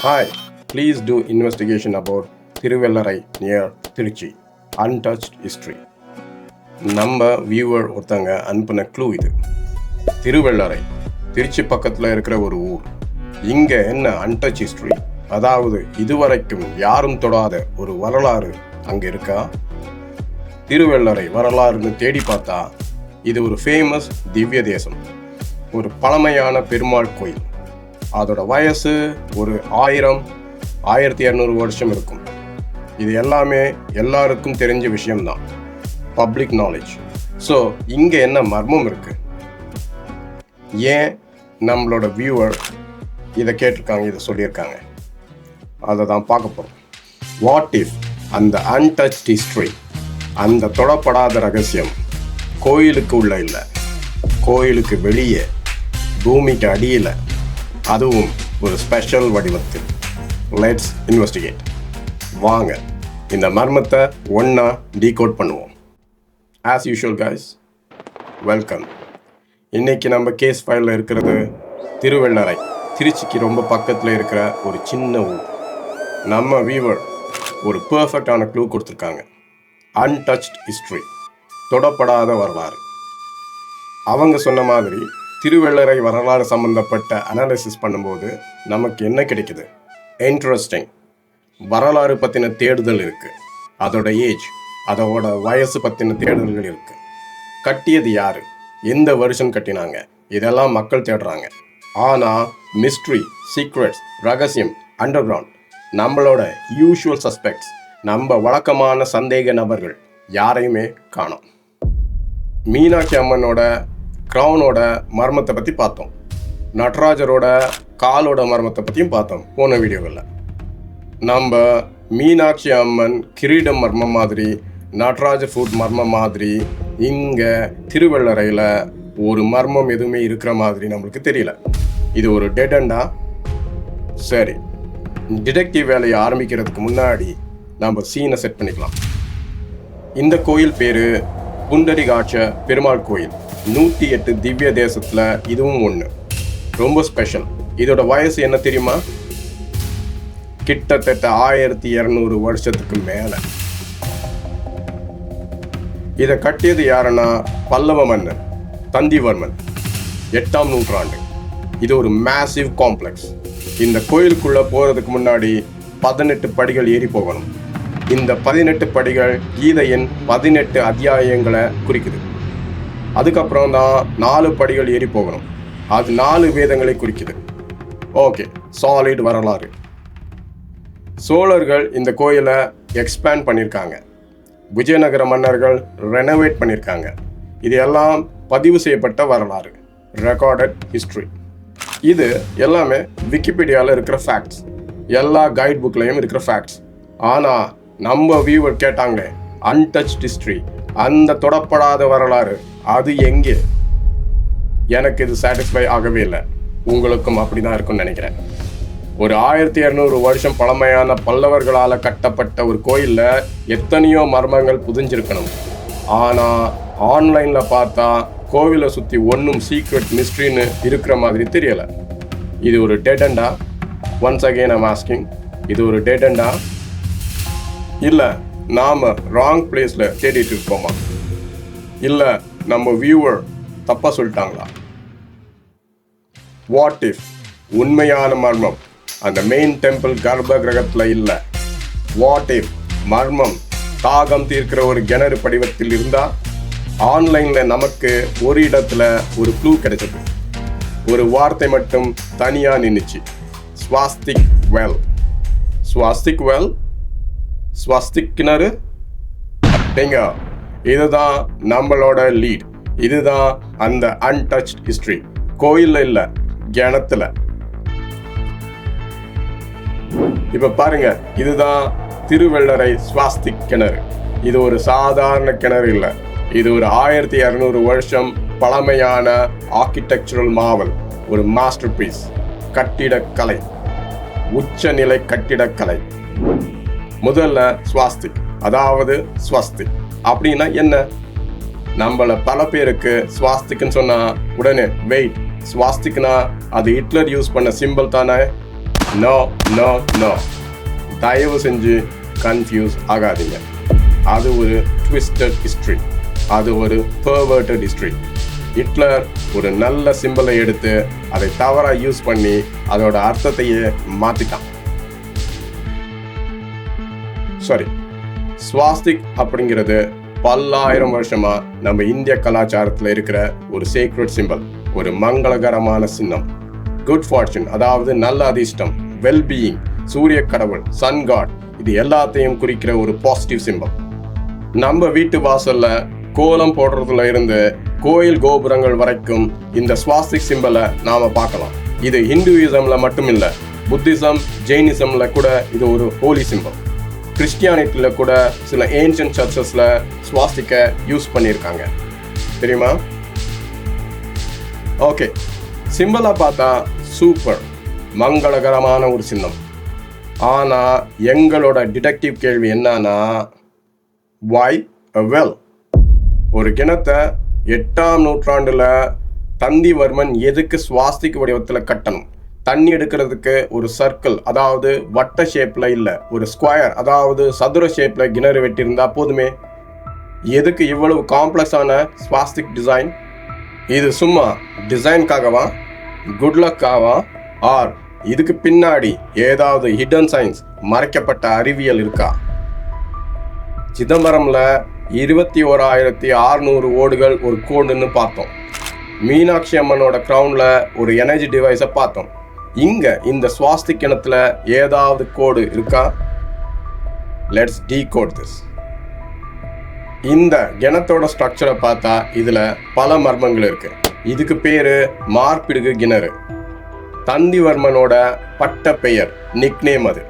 Hi, please do investigation about Thiruvellarai near Tiruchi. Untouched history. நம்ம viewer ஒருத்தங்க அனுப்பின clue இது. திருவெள்ளரை திருச்சி பக்கத்தில் இருக்கிற ஒரு ஊர். இங்கே என்ன அன்டச் ஹிஸ்ட்ரி, அதாவது இதுவரைக்கும் யாரும் தொடாத ஒரு வரலாறு அங்கே இருக்கா? திருவெள்ளரை வரலாறுன்னு தேடி பார்த்தா இது ஒரு ஃபேமஸ் திவ்ய தேசம், ஒரு பழமையான பெருமாள் கோயில். அதோட வயசு ஒரு 1000-1200 வருஷம் இருக்கும். இது எல்லாமே எல்லாருக்கும் தெரிஞ்ச விஷயம்தான், பப்ளிக் நாலேஜ். ஸோ இங்கே என்ன மர்மம் இருக்கு? ஏன் நம்மளோட வியூவர் இதை கேட்டிருக்காங்க, இதை சொல்லியிருக்காங்க? அதை தான் பார்க்க போகிறோம். வாட் இஃப் அந்த அன்டச்ட் ஹிஸ்ட்ரி, அந்த தொடப்படாத ரகசியம் கோயிலுக்கு உள்ள இல்லை, கோயிலுக்கு வெளியே, பூமிக்கு அடியில், அதுவும் ஒரு ஸ்பெஷல் வடிவத்தில். Let's investigate. வாங்க இந்த மர்மத்தை ஒன்றா டீகோட் பண்ணுவோம். As usual guys, welcome. இன்னைக்கு நம்ம கேஸ் ஃபைலில் இருக்கிறது திருவெள்ளரை, திருச்சிக்கு ரொம்ப பக்கத்தில் இருக்கிற ஒரு சின்ன ஊர். நம்ம வியூவர் ஒரு பர்ஃபெக்டான க்ளூ கொடுத்துருக்காங்க. அன்டச்ட் ஹிஸ்ட்ரி, தொடப்படாத வரலாறு. அவங்க சொன்ன மாதிரி திருவெள்ளரை வரலாறு சம்பந்தப்பட்ட அனாலிசிஸ் பண்ணும்போது நமக்கு என்ன கிடைக்குது? இன்ட்ரெஸ்டிங். வரலாறு பற்றின தேடுதல் இருக்குது, அதோட ஏஜ், அதோட வயசு பற்றின தேடுதல்கள் இருக்குது. கட்டியது யார், எந்த வருஷம் கட்டினாங்க, இதெல்லாம் மக்கள் தேடுறாங்க. ஆனால் மிஸ்ட்ரி, சீக்ரெட்ஸ், ரகசியம், அண்டர் கிரவுண்ட், நம்மளோட யூஷுவல் சஸ்பெக்ட்ஸ், நம்ம வழக்கமான சந்தேக நபர்கள் யாரையுமே காணோம். மீனாட்சி அம்மனோட க்ரௌனோட மர்மத்தை பற்றி பார்த்தோம், நடராஜரோட காலோட மர்மத்தை பற்றியும் பார்த்தோம் போன வீடியோவில். நம்ம மீனாட்சி அம்மன் கிரீடம் மர்மம் மாதிரி, நடராஜ ஃபுட் மர்மம் மாதிரி, இங்கே திருவெள்ளரையில் ஒரு மர்மம் எதுவுமே இருக்கிற மாதிரி நம்மளுக்கு தெரியல. இது ஒரு டெட் எண்டா? சரி, டிடெக்டிவ் வேலையை ஆரம்பிக்கிறதுக்கு முன்னாடி நம்ம சீனை செட் பண்ணிக்கலாம். இந்த கோயில் பேர் புண்டரிகாட்ச பெருமாள் கோயில். 108 திவ்ய தேசத்தில் இதுவும் ஒன்று. ரொம்ப ஸ்பெஷல். இதோட வயசு என்ன தெரியுமா? கிட்டத்தட்ட 1200 வருஷத்துக்கு மேலே. இதை கட்டியது யாருன்னா பல்லவ மன்னன் தந்திவர்மன், 8ஆம் நூற்றாண்டு. இது ஒரு மேசிவ் காம்ப்ளெக்ஸ். இந்த கோயிலுக்குள்ளே போகிறதுக்கு முன்னாடி 18 படிகள் ஏறி போகணும். இந்த 18 படிகள் கீதையின் 18 அத்தியாயங்களை குறிக்குது. அதுக்கப்புறம் தான் 4 படிகள் ஏறி போகணும், அது 4 வேதங்களை குறிக்குது. ஓகே, சாலிட் வரலாறு. சோழர்கள் இந்த கோயிலை எக்ஸ்பேண்ட் பண்ணியிருக்காங்க, விஜயநகர மன்னர்கள் ரெனோவேட் பண்ணியிருக்காங்க. இது எல்லாம் பதிவு செய்யப்பட்ட வரலாறு, ரெக்கார்டட் ஹிஸ்ட்ரி. இது எல்லாமே விக்கிபீடியாவில் இருக்கிற ஃபேக்ட்ஸ், எல்லா கைட் புக்லையும் இருக்கிற ஃபேக்ட்ஸ். ஆனால் நம்ம வியூவர் கேட்டாங்களே, அன்டச்ட் ஹிஸ்ட்ரி, அந்த தொடப்படாத வரலாறு, அது எங்கே? எனக்கு இது சாட்டிஸ்ஃபை ஆகவே இல்லை. உங்களுக்கும் அப்படி தான் இருக்கும்னு நினைக்கிறேன். ஒரு 1200 வருஷம் பழமையான பல்லவர்களால் கட்டப்பட்ட ஒரு கோயிலில் எத்தனையோ மர்மங்கள் புதிஞ்சிருக்கணும். ஆனால் ஆன்லைனில் பார்த்தா கோவிலை சுற்றி ஒன்றும் சீக்ரெட் மிஸ்ட்ரின்னு இருக்கிற மாதிரி தெரியலை. இது ஒரு டெட் எண்டா? ஒன்ஸ் அகெயின் ஐம் ஆஸ்கிங், இது ஒரு டெட் எண்டா? இல்லை நாம் ராங் பிளேஸில் தேடிட்டு இருக்கோமா? இல்லை நம்ம வியூவர் தப்பாக சொல்லிட்டாங்களா? வாட் இஃப் உண்மையான மர்மம் அந்த மெயின் டெம்பிள் கர்ப்ப கிரகத்தில் இல்லை? வாட் இஃப் மர்மம் தாகம் தீர்க்கிற ஒரு கிணறு படிவத்தில் இருந்தால்? ஆன்லைனில் நமக்கு ஒரு இடத்துல ஒரு க்ளூ கிடைச்சது. ஒரு வார்த்தை மட்டும் தனியாக நின்றுச்சு, ஸ்வாஸ்திக் வெல். ஸ்வாஸ்திக் வெல், ஸ்வாஸ்திக் கிணறு. அப்படிங்க, இதுதான் நம்மளோட லீட். இதுதான் அந்த அன்டச்ட் ஹிஸ்ட்ரி. கோயிலில் இல்லை, கிணத்துல. இப்போ பாருங்க, இதுதான் திருவெள்ளரை ஸ்வாஸ்திக் கிணறு. இது ஒரு சாதாரண கிணறு இல்லை, இது ஒரு 1200 வருஷம் பழமையான ஆர்கிடெக்சரல் மாவல், ஒரு மாஸ்டர் பீஸ், கட்டிடக்கலை, உச்சநிலை கட்டிடக்கலை. முதல்ல ஸ்வாஸ்திக், அதாவது ஸ்வஸ்திக் அப்படின்னா என்ன? நம்மள பல பேருக்கு ஸ்வாஸ்திக்னு சொன்னா உடனே வெயிட், ஸ்வாஸ்திக்னா அது ஹிட்லர் யூஸ் பண்ண சிம்பிள் தானே? நோ நோ நோ, தயவு செஞ்சு கன்ஃபியூஸ் ஆகாதீங்க. அது ஒரு ட்விஸ்டட் ஹிஸ்ட்ரி, அது ஒரு பெர்வர்ட்டட் ஹிஸ்ட்ரி. ஹிட்லர் ஒரு நல்ல சிம்பலை எடுத்து அதை தவறாக யூஸ் பண்ணி அதோட அர்த்தத்தையே மாற்றிட்டான். சரி, ஸ்வாஸ்திக் அப்படிங்கிறது பல்லாயிரம் வருஷமா நம்ம இந்திய கலாச்சாரத்தில் இருக்கிற ஒரு சீக்ரெட் சிம்பல், ஒரு மங்களகரமான சின்னம். குட் ஃபார்ச்சூன், அதாவது நல்ல அதிர்ஷ்டம், வெல்பீயிங், சூரிய கடவுள், சன் காட், இது எல்லாத்தையும் குறிக்கிற ஒரு பாசிட்டிவ் சிம்பல். நம்ம வீட்டு வாசல்ல கோலம் போடுறதுல இருந்து கோயில் கோபுரங்கள் வரைக்கும் இந்த ஸ்வாஸ்திக் சிம்பலை நாம பார்க்கலாம். இது ஹிந்துயிசம்ல மட்டும் இல்ல, புத்திசம், ஜெயினிசம்ல கூட இது ஒரு ஹோலி சிம்பல். கிறிஸ்டியானிட்டில கூட சில ஏன்ஷியன்ட் சர்ச்சஸ்ல ஸ்வாஸ்திக்கை யூஸ் பண்ணியிருக்காங்க, தெரியுமா? ஓகே, சிம்பலா பார்த்தா சூப்பர், மங்களகரமான ஒரு சின்னம். ஆனா எங்களோட டிடெக்டிவ் கேள்வி என்னன்னா, why a well? ஒரு கிணத்தை 8ஆம் நூற்றாண்டுல தந்திவர்மன் எதுக்கு ஸ்வாஸ்திக் வடிவத்தில் கட்டணும்? தண்ணி எடுக்கிறதுக்கு ஒரு சர்க்கிள், அதாவது வட்ட ஷேப்ல இல்ல, ஒரு ஸ்கொயர், அதாவது சதுர ஷேப்ல கிணறு வெட்டியிருந்தா போதுமே. எதுக்கு இவ்வளவு காம்ப்ளெக்ஸான ஸ்வாஸ்திக் டிசைன்? இது சும்மா டிசைன்காகவா, குட்லக்காவா, ஆர் இதுக்கு பின்னாடி ஏதாவது ஹிடன் சயின்ஸ், மறைக்கப்பட்ட அறிவியல் இருக்கா? சிதம்பரம்ல 21,600 ஓடுகள் ஒரு கோடுன்னு பார்த்தோம். மீனாட்சி அம்மனோட கிரவுன்ல ஒரு எனர்ஜி டிவைஸை பார்த்தோம். இங்க இந்த ஸ்வாஸ்திக் கிணத்துல ஏதாவது கோடு இருக்கா? Let's decode this. இந்த கிணத்தோட ஸ்ட்ரக்சரை பார்த்தா இதுல பல மர்மங்கள் இருக்கு. இதுக்கு பேரு மார்பிடுகு கிணறு. தந்திவர்மனோட பட்ட பெயர், நிக்நேம் அது.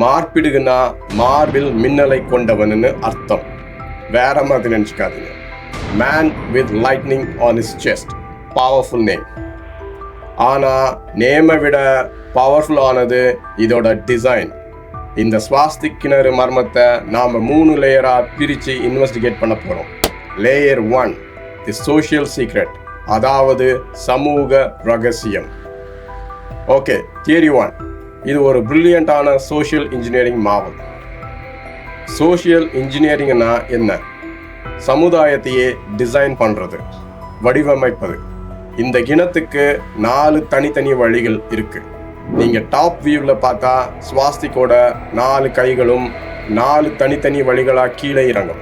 மார்பிடுகுனா மார்பில் மின்னலை கொண்டவன்னு அர்த்தம், வேற மாதிரி நினைச்சுக்காதீங்க. Man with lightning on his chest, powerful name. ஆனா நேமை விட பவர்ஃபுல் ஆனது இதோட டிசைன். இந்த ஸ்வாஸ்திக் கிணறு மர்மத்தை நாம 3 லேயரா பிரிச்சு இன்வெஸ்டிகேட் பண்ண போறோம். லேயர் 1, தி சோஷியல் சீக்ரெட், அதாவது சமூக ரகசியம். ஓகே, தியரி 1, இது ஒரு பிரில்லியண்டான சோஷியல் இன்ஜினியரிங் மாவல். சோஷியல் இன்ஜினியரிங்னா என்ன? சமுதாயத்தையே டிசைன் பண்றது, வடிவமைப்பது. இந்த கிணத்துக்கு 4 தனித்தனி வழிகள் இருக்கு. நீங்க டாப் வியூல பார்த்தா ஸ்வாஸ்திக்கோட 4 கைகளும் 4 தனித்தனி வழிகளா கீழே இறங்கும்.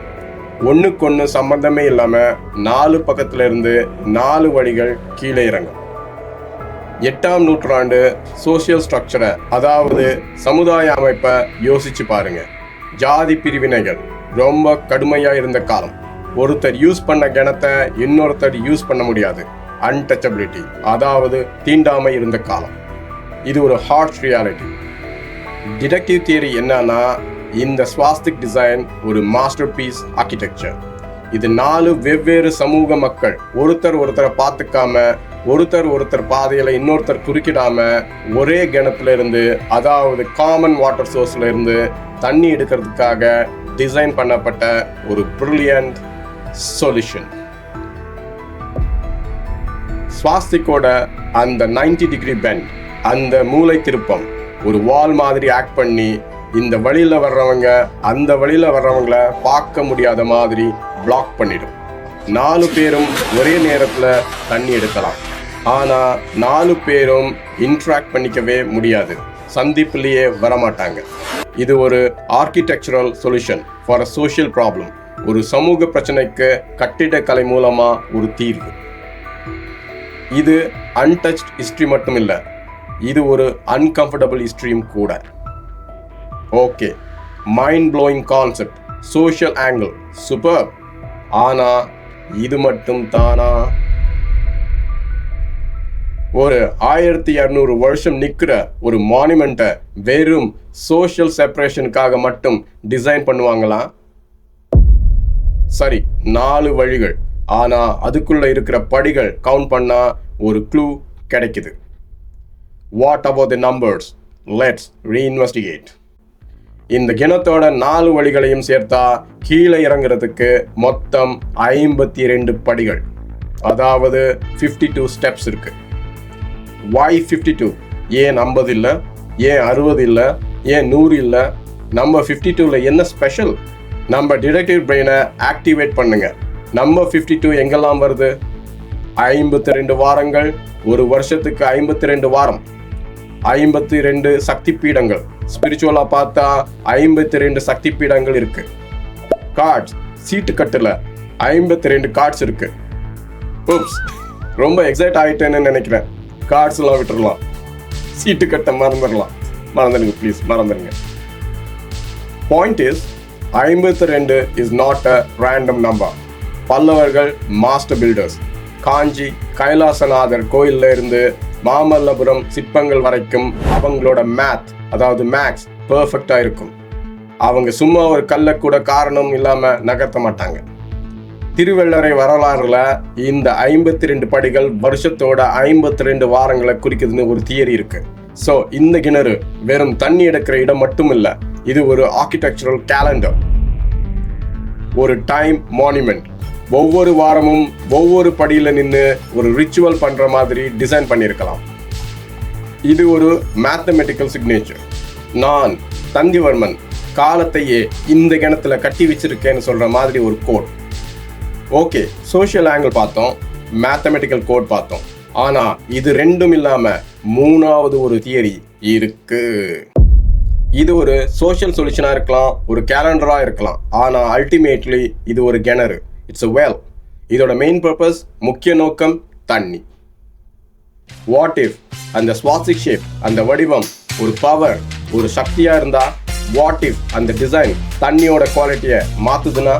ஒண்ணுக்கொன்னு சம்பந்தமே இல்லாம 4 பக்கத்துல இருந்து 4 வழிகள் கீழே இறங்கும். 8ஆம் நூற்றாண்டு சோசியல் ஸ்ட்ரக்சரை, அதாவது சமுதாய அமைப்பை யோசிச்சு பாருங்க. ஜாதி பிரிவினைகள் ரொம்ப கடுமையா இருந்த காலம். ஒருத்தர் யூஸ் பண்ண கிணத்தை இன்னொருத்தர் யூஸ் பண்ண முடியாது. அன்டச்சபிலிட்டி, அதாவது தீண்டாமை இருந்த காலம். இது ஒரு ஹார்ஷ் ரியாலிட்டி. டிடெக்டிவ் தியரி என்னன்னா, இந்த ஸ்வாஸ்திக் டிசைன் ஒரு மாஸ்டர் பீஸ் ஆர்கிடெக்சர். இது 4 வெவ்வேறு சமூக மக்கள் ஒருத்தரை பார்த்துக்காம, ஒருத்தர் பாதையில இன்னொருத்தர் குறுக்கிடாம, ஒரே கிணத்துல இருந்து, அதாவது காமன் வாட்டர் சோர்ஸ்ல இருந்து தண்ணி எடுக்கிறதுக்காக டிசைன் பண்ணப்பட்ட ஒரு பிரில்லியன்ட் சொல்யூஷன். ஸ்வாஸ்திக்கோட அந்த 90 டிகிரி பெண்ட், அந்த மூளை திருப்பம், ஒரு வால் மாதிரி ஆக்ட் பண்ணி இந்த வழியில வர்றவங்க அந்த வழியில வர்றவங்கள பார்க்க முடியாத மாதிரி பிளாக் பண்ணிடும். 4 பேரும் ஒரே நேரத்துல தண்ணி எடுக்கலாம், ஆனா 4 பேரும் இன்ட்ராக்ட் பண்ணிக்கவே முடியாது, சந்திப்புலயே வரமாட்டாங்க. இது ஒரு architectural solution for a social problem. ஒரு சமூக பிரச்சனைக்கு கட்டிடக்கலை மூலமா ஒரு தீர்வு. இது அன்டச்ட் ஹிஸ்டரி மட்டும் இல்ல, இது ஒரு அன்கம்ஃபர்டபுள் ஹிஸ்டரியும் கூட. Okay, mind blowing concept, social angle, super. ஆனா இது மட்டும் தானா? ஒரு 1200 வருஷம் நிக்கிற ஒரு மானுமெண்ட்டை வெறும் சோஷியல் செப்பரேஷனுக்காக மட்டும் டிசைன் பண்ணுவாங்களா? சரி, 4 வழிகள், ஆனா அதுக்குள்ள இருக்கிற படிகள் கவுண்ட் பண்ணா ஒரு க்ளூ கிடைக்குது. What about the numbers? Let's reinvestigate. இந்த கிணத்தோட 4 வழிகளையும் சேர்த்தா கீழே இறங்குறதுக்கு மொத்தம் 52 படிகள், அதாவது 52 ஸ்டெப்ஸ் இருக்கு. Why 52? ஏன் 50 இல்ல? ஏன் 60 இல்லை, ஏன் 100 இல்லை? நம்பர் 52ல என்ன ஸ்பெஷல்? நம்ம டிடெக்டிவ் பிரெயினை ஆக்டிவேட் பண்ணுங்க. நம்பர் 52 எங்கெல்லாம் வருது? 52 வாரங்கள், ஒரு வருஷத்துக்கு 52 வாரம், 52 சக்தி பீடங்கள். ஸ்பிரிச்சுவலா பார்த்தா 52 சக்தி பீடங்கள் இருக்கு. கார்ட்ஸ், சீட்டு கட்டுல 52 கார்ட்ஸ் இருக்கு. ரொம்ப எக்ஸைட் ஆயிட்டேன்னு நினைக்கிறேன். கார்ட்ஸ் எல்லாம் விட்டுறலாம், சீட்டு கட்ட மறந்துடுங்க ப்ளீஸ், மறந்துடுங்க. Point is 52 is not a random number. பல்லவர்கள் மாஸ்டர் பில்டர்ஸ். காஞ்சி கைலாசநாதர் கோயில்ல இருந்து மாமல்லபுரம் சிற்பங்கள் வரைக்கும் அவங்களோட மேத், அதாவது மேக்ஸ் பெர்ஃபெக்டா இருக்கும். அவங்க சும்மா ஒரு கல்லை கூட காரணம் இல்லாம நகர்த்த மாட்டாங்க. திருவள்ளரை வரலாறுல இந்த 52 படிகள் வருஷத்தோட 52 வாரங்களை குறிக்குதுன்னு ஒரு தியரி இருக்கு. ஸோ இந்த கிணறு வெறும் தண்ணி எடுக்கிற இடம் மட்டும் இல்லை, இது ஒரு ஆர்கிடெக்சரல் கேலண்டர், ஒரு டைம் மானுமெண்ட். ஒவ்வொரு வாரமும் ஒவ்வொரு படியில நின்று ஒரு ரிச்சுவல் பண்ற மாதிரி டிசைன் பண்ணியிருக்கலாம். இது ஒரு மேத்தமெட்டிக்கல் சிக்னேச்சர். நான் தந்திவர்மன் காலத்தையே இந்த கிணத்துல கட்டி வச்சிருக்கேன்னு சொல்ற மாதிரி ஒரு கோட். ஓகே, சோஷியல் ஆங்கிள் பார்த்தோம், மேத்தமெட்டிக்கல் கோட் பார்த்தோம். ஆனா இது ரெண்டும் இல்லாம மூணாவது ஒரு தியரி இருக்கு. இது ஒரு சோஷியல் சொல்யூஷனா இருக்கலாம், ஒரு கேலண்டரா இருக்கலாம். ஆனா அல்டிமேட்லி இது ஒரு கிணறு. It's a well. இதோட மெயின் பர்பஸ், முக்கிய நோக்கம் தண்ணி. வாட் இஃப் அந்த ஸ்வாஸ்டிக் ஷேப், அந்த வடிவம் ஒரு பவர், ஒரு சக்தியா இருந்தா, வாட் இஃப் அந்த டிசைன் தண்ணியோட குவாலிட்டியை மாத்துதுன்னா?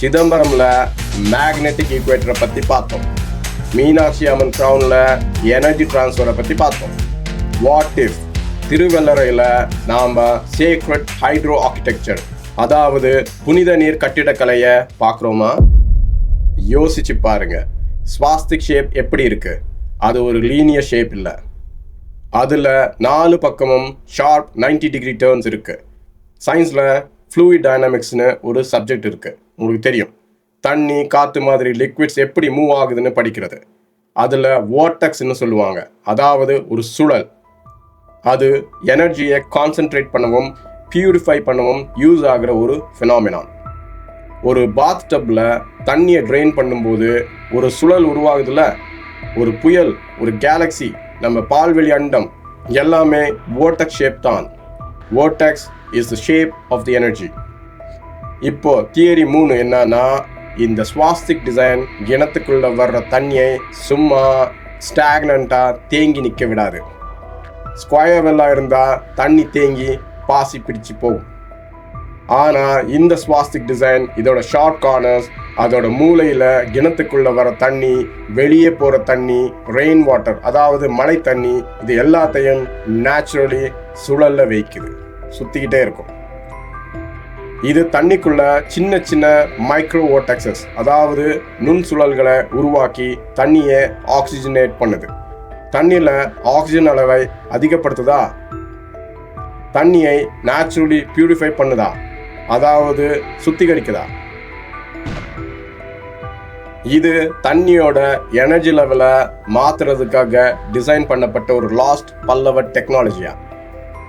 சிதம்பரம்ல மேக்னெட்டிக் ஈக்குவேட்டரை பத்தி பார்த்தோம். மீனாட்சி அம்மன் கிரவுன்ல எனர்ஜி டிரான்ஸ்ஃபரை பத்தி பார்த்தோம். வாட் இஃப் திருவள்ளரையில நாம சேக்ரெட் ஹைட்ரோ ஆர்கிடெக்சர், அதாவது புனித நீர் கட்டிடக்கலையை பார்க்குறோமா? யோசிச்சு பாருங்க. ஸ்வாஸ்டிக் ஷேப் எப்படி இருக்கு? அது ஒரு லீனியர் ஷேப் இல்லை, அதில் 4 பக்கமும் ஷார்ப் 90 டிகிரி டர்ன்ஸ் இருக்கு. சயின்ஸில் ஃப்ளூயிட் டைனாமிக்ஸ்னு ஒரு சப்ஜெக்ட் இருக்கு, உங்களுக்கு தெரியும். தண்ணி, காற்று மாதிரி லிக்விட்ஸ் எப்படி மூவ் ஆகுதுன்னு படிக்கிறது. அதில் வார்டெக்ஸ்ன்னு சொல்லுவாங்க, அதாவது ஒரு சுழல். அது எனர்ஜியை கான்சென்ட்ரேட் பண்ணவும் பியூரிஃபை பண்ணவும் யூஸ் ஆகிற ஒரு ஃபினாமினான். ஒரு பாத் டப்பில் தண்ணியை ட்ரெயின் பண்ணும்போது ஒரு சுழல் உருவாகுதுல, ஒரு புயல், ஒரு கேலக்ஸி, நம்ம பால்வெளி அண்டம் எல்லாமே வோர்டெக்ஸ் ஷேப் தான். Vortex is the shape of the energy. இப்போ தியரி 3 என்னன்னா, இந்த ஸ்வாஸ்டிக் டிசைன் கிணத்துக்குள்ள வர்ற தண்ணியை சும்மா ஸ்டாக்னண்டா தேங்கி நிற்க விடாது. ஸ்கொயர் வெல்லாக இருந்தால் தண்ணி தேங்கி பாசி பிடிச்சு போகும். ஆனால் இந்த ஸ்வாஸ்டிக் டிசைன், இதோட ஷார்ட் கார்னர்ஸ், அதோட மூலையில் கிணத்துக்குள்ள வர தண்ணி, வெளியே போகிற தண்ணி, ரெயின் வாட்டர், அதாவது மழை தண்ணி, இது எல்லாத்தையும் நேச்சுரலி சுழல்ல வைக்குது, சுற்றிக்கிட்டே இருக்கும். இது தண்ணிக்குள்ள சின்ன சின்ன மைக்ரோ வோர்டெக்ஸஸ், அதாவது நுண் சுழல்களை உருவாக்கி தண்ணியை ஆக்சிஜனேட் பண்ணுது. தண்ணியில் ஆக்சிஜன் அளவை அதிகப்படுத்துதா? தண்ணியை நேச்சுரலி பியூரிஃபை பண்ணுதா? அதாவது சுத்திகரிக்குதா? இது தண்ணியோட எனர்ஜி லெவலை மாத்துறதுக்காக டிசைன் பண்ணப்பட்ட ஒரு லாஸ்ட் பல்லவ டெக்னாலஜியா,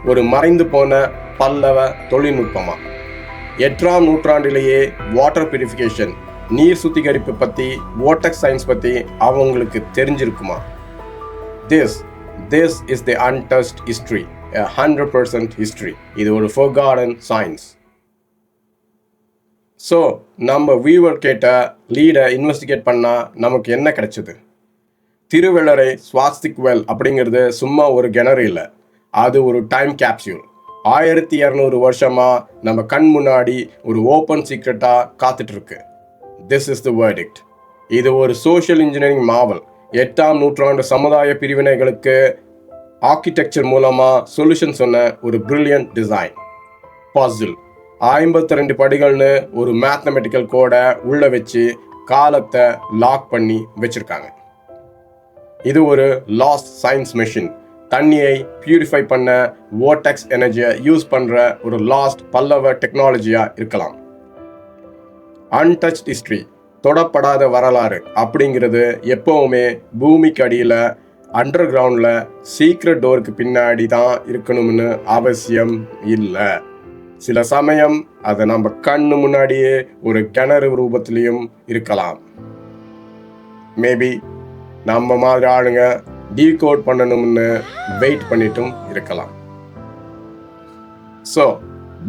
ஒரு மறைந்து போன பல்லவ தொழில்நுட்பமா. 8ஆம் நூற்றாண்டிலேயே வாட்டர் பியூரிஃபிகேஷன், நீர் சுத்திகரிப்பு பற்றி, வாட்டர் சயின்ஸ் பற்றி அவங்களுக்கு தெரிஞ்சிருக்குமா? This is the untouched history, a 100% history. இது ஒரு forgotten science. ஸோ நம்ம வியூவர் கேட்ட லீடை இன்வெஸ்டிகேட் பண்ணால் நமக்கு என்ன கிடைச்சது? திருவள்ளரை ஸ்வாஸ்டிக் வெல் அப்படிங்கிறது சும்மா ஒரு கிணறு இல்லை, அது ஒரு டைம் கேப்சியூல். 1200 வருஷமாக நம்ம கண் முன்னாடி ஒரு ஓப்பன் சீக்ரெட்டாக காத்துட்ருக்கு. This is the verdict. இது ஒரு சோஷியல் இன்ஜினியரிங் மாவல். 8ஆம் நூற்றாண்டு சமுதாய பிரிவினைகளுக்கு ஆர்கிடெக்சர் மூலமாக சொல்யூஷன் சொன்ன ஒரு பிரில்லியன்ட் டிசைன் பசில். 52 படிகள்னு ஒரு மேத்தமெட்டிக்கல் கோடை உள்ள வச்சு காலத்தை லாக் பண்ணி வச்சிருக்காங்க. இது ஒரு லாஸ்ட் சயின்ஸ் மெஷின். தண்ணியை பியூரிஃபை பண்ண வோர்டெக்ஸ் எனர்ஜியை யூஸ் பண்ணுற ஒரு லாஸ்ட் பல்லவ டெக்னாலஜியாக இருக்கலாம். அன்டச்ட் ஹிஸ்ட்ரி, தொடப்படாத வரலாறு அப்படிங்கிறது எப்பவுமே பூமிக்கு அடியில் அண்டர் கிரவுண்டில் சீக்ரெட் டோருக்கு பின்னாடி தான் இருக்கணும்னு அவசியம் இல்லை. சில சமயம் அதை நம்ம கண்ணு முன்னாடியே ஒரு கிணறு ரூபத்திலையும் இருக்கலாம். மேபி நம்ம மாதிரி ஆளுங்க டீகோட் பண்ணணும்னு வெயிட் பண்ணிட்டும் இருக்கலாம். So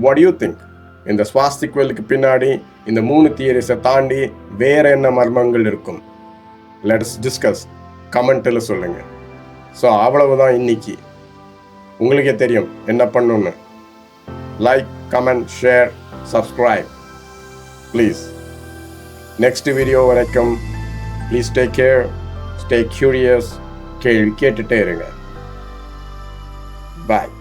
what to you think? இந்த ஸ்வாஸ்திக் வெல்லுக்கு பின்னாடி இந்த 3 தியரிஸை தாண்டி வேற என்ன மர்மங்கள் இருக்கும்? Let's discuss. கமெண்ட்டில் சொல்லுங்கள். ஸோ அவ்வளவுதான் இன்னைக்கு. உங்களுக்கே தெரியும் என்ன பண்ணணும்னு. Like, comment, share, subscribe please. Next video வரைக்கும் please take care, stay curious, கேள்வி கேட்டுட்டே இருங்க. பாய்.